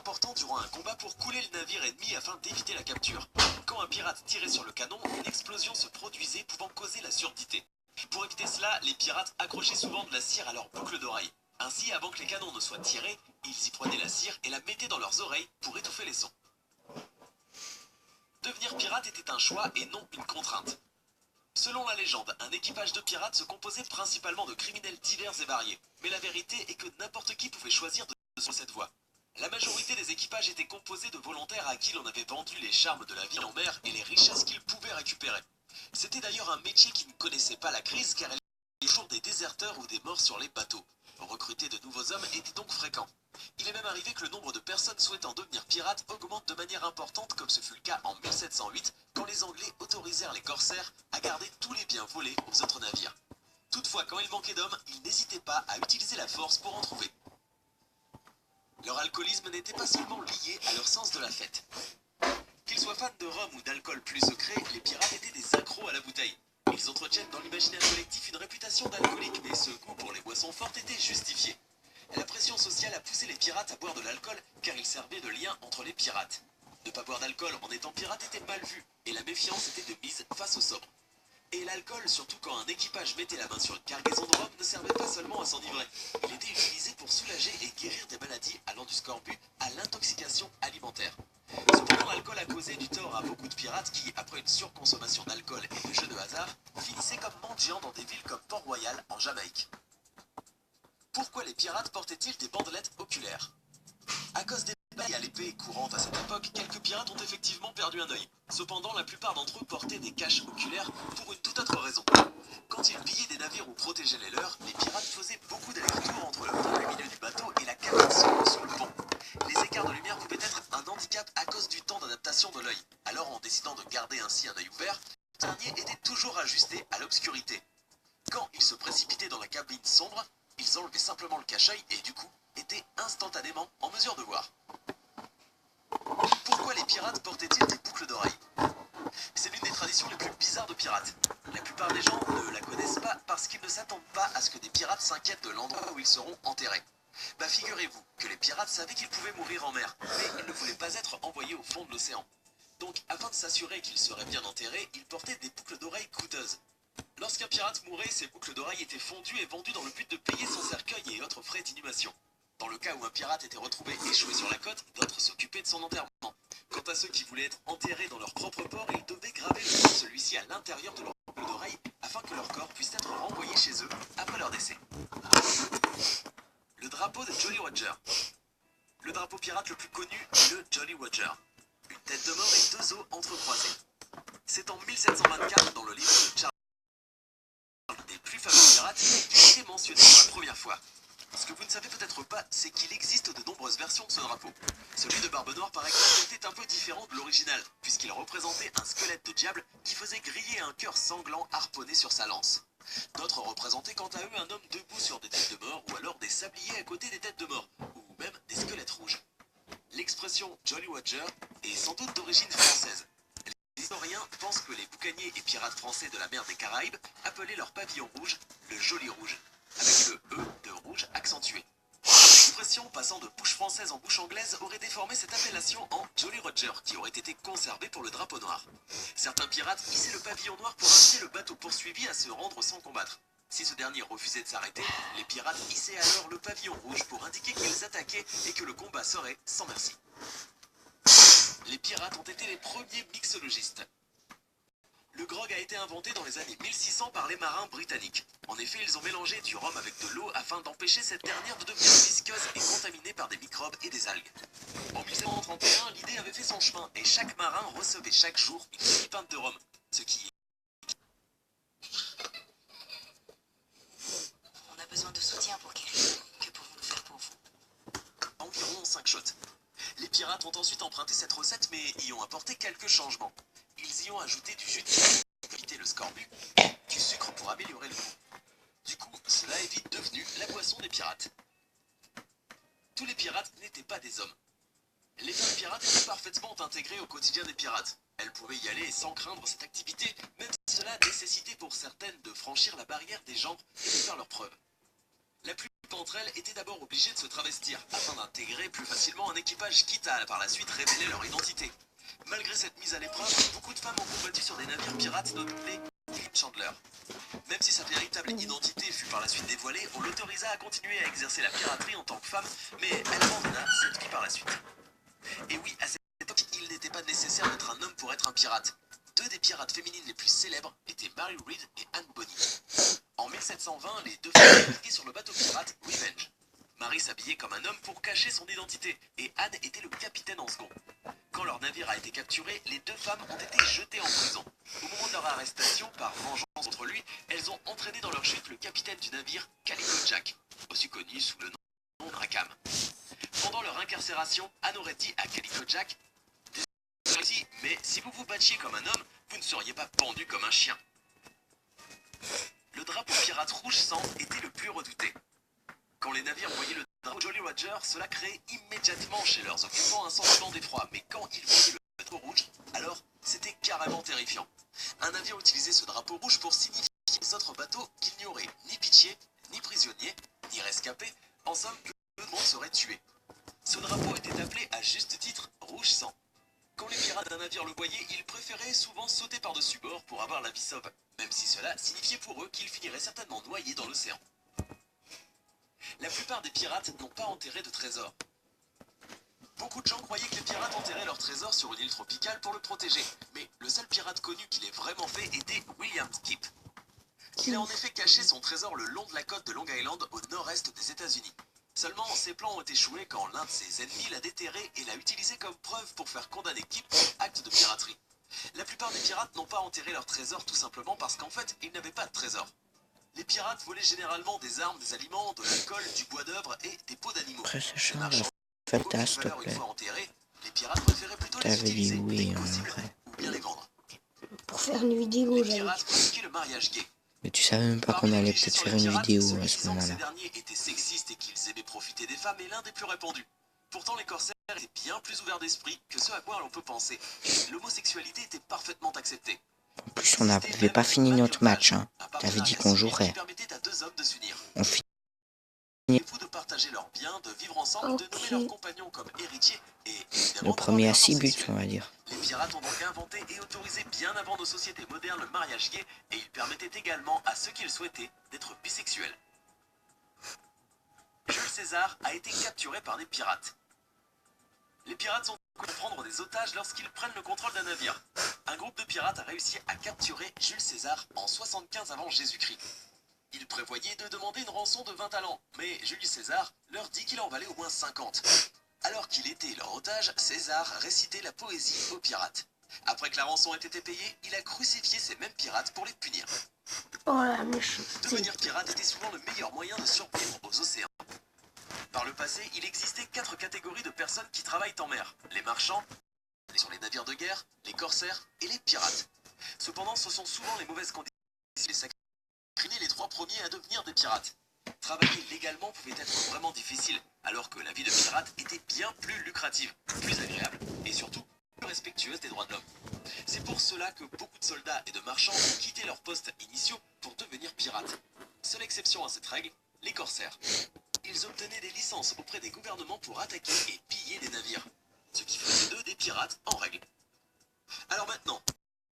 important durant un combat pour couler le navire ennemi afin d'éviter la capture. Quand un pirate tirait sur le canon, une explosion se produisait pouvant causer la surdité. Pour éviter cela, les pirates accrochaient souvent de la cire à leur boucle d'oreille. Ainsi, avant que les canons ne soient tirés, ils y prenaient la cire et la mettaient dans leurs oreilles pour étouffer les sons. Devenir pirate était un choix et non une contrainte. Selon la légende, un équipage de pirates se composait principalement de criminels divers et variés. Mais la vérité est que n'importe qui pouvait choisir de suivre cette voie. La majorité des équipages étaient composés de volontaires à qui l'on avait vendu les charmes de la vie en mer et les richesses qu'ils pouvaient récupérer. C'était d'ailleurs un métier qui ne connaissait pas la crise car elle était toujours des déserteurs ou des morts sur les bateaux. Recruter de nouveaux hommes était donc fréquent. Il est même arrivé que le nombre de personnes souhaitant devenir pirates augmente de manière importante comme ce fut le cas en 1708 quand les Anglais autorisèrent les corsaires à garder tous les biens volés aux autres navires. Toutefois, quand il manquait d'hommes, ils n'hésitaient pas à utiliser la force pour en trouver. Leur alcoolisme n'était pas seulement lié à leur sens de la fête. Qu'ils soient fans de rhum ou d'alcool plus secret, les pirates étaient des accros à la bouteille. Ils entretiennent dans l'imaginaire collectif une réputation d'alcoolique, mais ce goût pour les boissons fortes était justifié. La pression sociale a poussé les pirates à boire de l'alcool car il servait de lien entre les pirates. Ne pas boire d'alcool en étant pirate était mal vu, et la méfiance était de mise face au sobre. Et l'alcool, surtout quand un équipage mettait la main sur une cargaison de rhum, ne servait pas seulement à s'enivrer. Il était utilisé pour soulager et guérir des maladies allant du scorbut à l'intoxication alimentaire. Cependant, l'alcool a causé du tort à beaucoup de pirates qui, après une surconsommation d'alcool et de jeux de hasard, finissaient comme mendiants dans des villes comme Port-Royal en Jamaïque. Pourquoi les pirates portaient-ils des bandelettes oculaires? À cause des batailles à l'épée courantes à cette époque, quelques pirates ont effectivement perdu un œil. Cependant, la plupart d'entre eux portaient des caches oculaires pour une toute autre raison. Quand ils pillaient des navires ou protégeaient les leurs, les pirates faisaient beaucoup d'allers-retours entre le point du milieu du bateau et la cabine sombre sur le pont. Les écarts de lumière pouvaient être un handicap à cause du temps d'adaptation de l'œil. Alors, en décidant de garder ainsi un œil ouvert, ce dernier était toujours ajusté à l'obscurité. Quand ils se précipitaient dans la cabine sombre, ils enlevaient simplement le cache-œil et du coup, étaient instantanément en mesure de voir. Pourquoi les pirates portaient-ils des boucles d'oreilles? C'est l'une des traditions les plus bizarres de pirates. La plupart des gens ne la connaissent pas parce qu'ils ne s'attendent pas à ce que des pirates s'inquiètent de l'endroit où ils seront enterrés. Bah figurez-vous que les pirates savaient qu'ils pouvaient mourir en mer, mais ils ne voulaient pas être envoyés au fond de l'océan. Donc, afin de s'assurer qu'ils seraient bien enterrés, ils portaient des boucles d'oreilles coûteuses. Lorsqu'un pirate mourait, ses boucles d'oreilles étaient fondues et vendues dans le but de payer son cercueil et autres frais d'inhumation. Dans le cas où un pirate était retrouvé échoué sur la côte, d'autres s'occupaient de son enterrement. Quant à ceux qui voulaient être enterrés dans leur propre port, ils devaient graver le nom de celui-ci à l'intérieur de leur boucle d'oreille afin que leur corps puisse être renvoyé chez eux après leur décès. Le drapeau de Jolly Roger. Le drapeau pirate le plus connu est le Jolly Roger. Une tête de mort et deux os entrecroisés. C'est en 1724 dans le livre de Charles des plus fameux pirates qu'il a été mentionné pour la première fois. Ce que vous ne savez peut-être pas, c'est qu'il existe de nombreuses versions de ce drapeau. Celui de Barbe Noire, par exemple, était un peu différent de l'original, puisqu'il représentait un squelette de diable qui faisait griller un cœur sanglant harponné sur sa lance. D'autres représentaient quant à eux un homme debout sur des têtes de mort, ou alors des sabliers à côté des têtes de mort, ou même des squelettes rouges. L'expression Jolly Roger est sans doute d'origine française. Les historiens pensent que les boucaniers et pirates français de la mer des Caraïbes appelaient leur pavillon rouge le Jolly Rouge, avec le E de rouge accentué. L'expression passant de bouche française en bouche anglaise aurait déformé cette appellation en Jolly Roger, qui aurait été conservé pour le drapeau noir. Certains pirates hissaient le pavillon noir pour inciter le bateau poursuivi à se rendre sans combattre. Si ce dernier refusait de s'arrêter, les pirates hissaient alors le pavillon rouge pour indiquer qu'ils attaquaient et que le combat serait sans merci. Les pirates ont été les premiers mixologistes. Le grog a été inventé dans les années 1600 par les marins britanniques. En effet, ils ont mélangé du rhum avec de l'eau afin d'empêcher cette dernière de devenir visqueuse et contaminée par des microbes et des algues. En 1731, l'idée avait fait son chemin et chaque marin recevait chaque jour une demi-pinte de rhum, ce qui est... On a besoin de soutien pour guérir. Que pouvons-nous faire pour vous? environ 5 shots. Les pirates ont ensuite emprunté cette recette mais y ont apporté quelques changements. Ils y ont ajouté du jus de citron pour éviter le scorbut, du sucre pour améliorer le goût. Du coup, cela est vite devenu la boisson des pirates. Tous les pirates n'étaient pas des hommes. Les femmes pirates étaient parfaitement intégrées au quotidien des pirates. Elles pouvaient y aller sans craindre cette activité, même si cela nécessitait pour certaines de franchir la barrière des genres et de faire leurs preuves. La plupart d'entre elles étaient d'abord obligées de se travestir afin d'intégrer plus facilement un équipage, quitte à par la suite révéler leur identité. Malgré cette mise à l'épreuve, beaucoup de femmes ont combattu sur des navires pirates nommés Chandler. Même si sa véritable identité fut par la suite dévoilée, on l'autorisa à continuer à exercer la piraterie en tant que femme, mais elle abandonna cette vie par la suite. Et oui, à cette époque, il n'était pas nécessaire d'être un homme pour être un pirate. Deux des pirates féminines les plus célèbres étaient Mary Read et Anne Bonny. En 1720, les deux femmes naviguaient sur le bateau pirate Revenge. Mary s'habillait comme un homme pour cacher son identité, et Anne était le capitaine en second. Quand leur navire a été capturé, les deux femmes ont été jetées en prison. Au moment de leur arrestation, par vengeance contre lui, elles ont entraîné dans leur chute le capitaine du navire, Calico Jack, aussi connu sous le nom de Rackham. Pendant leur incarcération, Anne aurait dit à Calico Jack: « Mais si vous vous battiez comme un homme, vous ne seriez pas pendu comme un chien. » Le drapeau pirate rouge sang était le plus redouté. Quand les navires voyaient le drapeau Jolly Roger, cela créait immédiatement chez leurs occupants un sentiment d'effroi. Mais quand ils voyaient le drapeau rouge, alors c'était carrément terrifiant. Un navire utilisait ce drapeau rouge pour signifier aux autres bateaux qu'il n'y aurait ni pitié, ni prisonniers, ni rescapés, en somme que tout le monde serait tué. Ce drapeau était appelé à juste titre rouge sang. Quand les pirates d'un navire le voyaient, ils préféraient souvent sauter par-dessus bord pour avoir la vie sauve, même si cela signifiait pour eux qu'ils finiraient certainement noyés dans l'océan. La plupart des pirates n'ont pas enterré de trésors. Beaucoup de gens croyaient que les pirates enterraient leurs trésors sur une île tropicale pour le protéger, mais le seul pirate connu qui l'ait vraiment fait était William Kipp. Il a en effet caché son trésor le long de la côte de Long Island au nord-est des États-Unis. Seulement, ses plans ont échoué quand l'un de ses ennemis l'a déterré et l'a utilisé comme preuve pour faire condamner Kipp pour acte de piraterie. La plupart des pirates n'ont pas enterré leur trésor tout simplement parce qu'en fait, ils n'avaient pas de trésor. Les pirates volaient généralement des armes, des aliments, de l'alcool, du bois d'œuvre et des peaux d'animaux. Après, ça Les change. marchands Faites aucune s'il te valeur une plaît. fois enterrés, les pirates préféraient plutôt les T'avais dit utiliser oui, dès que possible après. ou bien les vendre. Pour faire une vidéo, Les j'avais pirates pratiquaient le mariage gay. Mais tu savais même pas Parmi qu'on les allait clichés peut-être sur faire les une pirates, vidéo celui à ce disant que ces moment-là. derniers étaient sexistes et qu'ils aimaient profiter des femmes est l'un des plus répandus. Pourtant, les corsaires étaient bien plus ouverts d'esprit que ce à quoi l'on peut penser. L'homosexualité était parfaitement acceptée. En plus, on n'avait pas fini notre match. Hein. T'avais dit qu'on jouerait. Qui permettait à deux hommes de s'unir. On finit. Époux de partager leurs biens, de vivre ensemble, de nommer leurs compagnons comme héritiers et évidemment Le premier à d'avoir des 6 rapports buts, sexuels. on va dire. Les pirates ont donc inventé et autorisé bien avant nos sociétés modernes le mariage gay et ils permettaient également à ceux qui le souhaitaient d'être bisexuels. Jules César a été capturé par des pirates. Les pirates sont pour prendre des otages lorsqu'ils prennent le contrôle d'un navire. Un groupe de pirates a réussi à capturer Jules César en 75 avant Jésus-Christ. Ils prévoyaient de demander une rançon de 20 talents, mais Julius César leur dit qu'il en valait au moins 50. Alors qu'il était leur otage, César récitait la poésie aux pirates. Après que la rançon ait été payée, il a crucifié ces mêmes pirates pour les punir. Oh la méchante. Devenir pirate était souvent le meilleur moyen de survivre aux océans. Par le passé, il existait 4 catégories de personnes qui travaillent en mer. Les marchands, sur les navires de guerre, les corsaires et les pirates. Cependant, ce sont souvent les mauvaises conditions les sacrifier les 3 premiers à devenir des pirates. Travailler légalement pouvait être vraiment difficile, alors que la vie de pirate était bien plus lucrative, plus agréable et surtout plus respectueuse des droits de l'homme. C'est pour cela que beaucoup de soldats et de marchands ont quitté leurs postes initiaux pour devenir pirates. Seule exception à cette règle, les corsaires. Ils obtenaient des licences auprès des gouvernements pour attaquer et piller des navires, ce qui faisait d'eux des pirates en règle. Alors maintenant,